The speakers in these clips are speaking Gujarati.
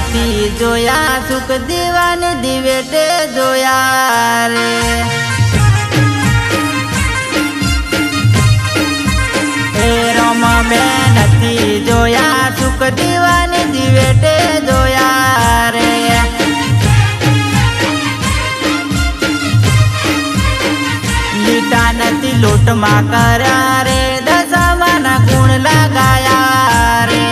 નથી જોયા સુખ દીવાની દિવેટે જોયા રે હે રોમ મેં નથી જોયા સુખ દીવાની દિવેટે જોયા રે લીટા નથી લોટમાં કર્યા રે દશામાના ગુણ લગાયા રે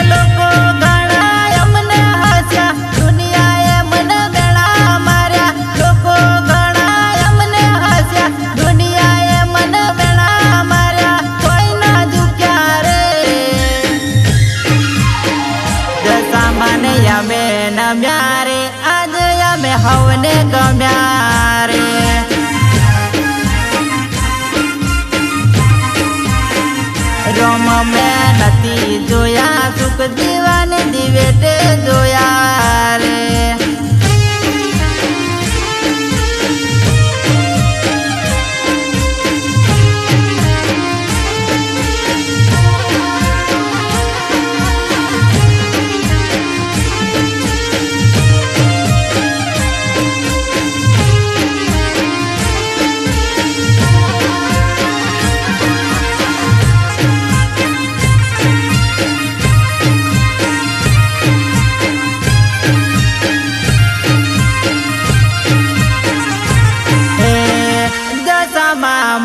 લોકો ઘણા અમને હસ્યા દુનિયાએ મને બેડા માર્યા લોકો ઘણા અમને હસ્યા દુનિયાએ મને બેડા માર્યા કોઈ ના ઝૂક્યા રે દશામાને અમે નમ્યા રે આજે અમે હવને ગમ્યા રે રોમ મેં નથી જોયા સુખ દીવાની દિવેટે જોયા રે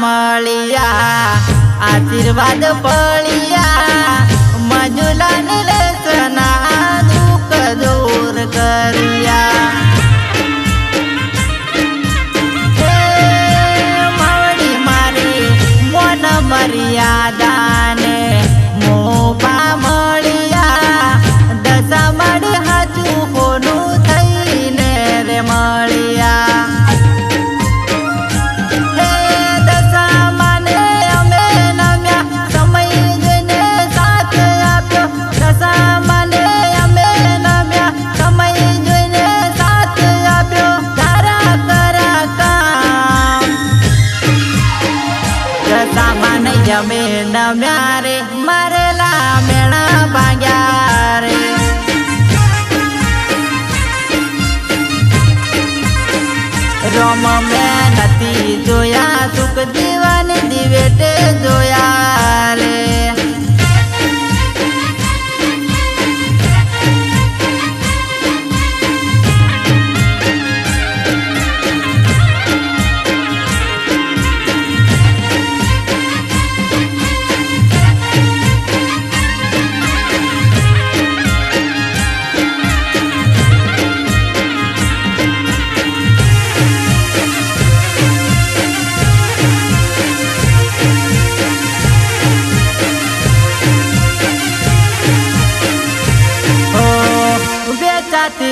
મળિયા આશીર્વાદ પળિયા મજુલાને લેસના દુઃખ દૂર કર્યા માવડી મારી મોન મર્યાદાને મોભા મળ્યા દશા મળી હાચું કોનું થઈને રે મળ્યા અમે નમ્યા રે મારેલા મેણા ભાગ્યા રે રોમ મેં નથી જોયા સુખ દીવાની દિવેટે જોયા રે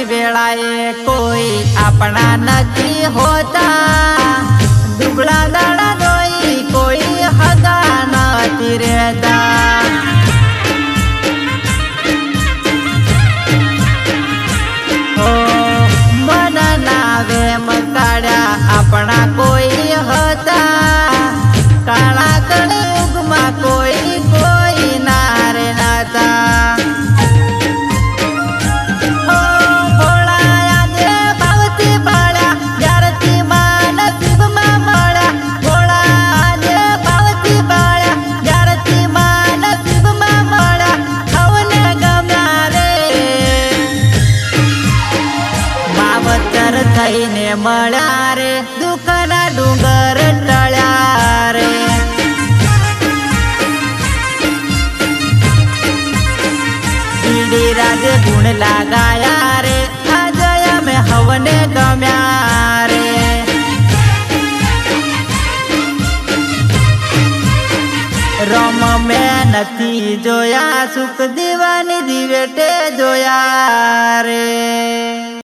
વેળાએ કોઈ આપણા નથી હોતા દુબળા દાડા જોઈ કોઈ હગા નથી રહેતા મન નાવે મકાડ્યા આપણા કોઈ હતા કાળા કળયુગમાં કોઈ ના રે નાતા થઈને મળ્યા રે દુઃખના ડુંગર ટળ્યા રે ઈડી રાજે ગુણ લાગાયા રે આજે અમે હવને ગમ્યા રે રોમ મેં નથી જોયા સુખ દીવાની દિવેટે જોયા રે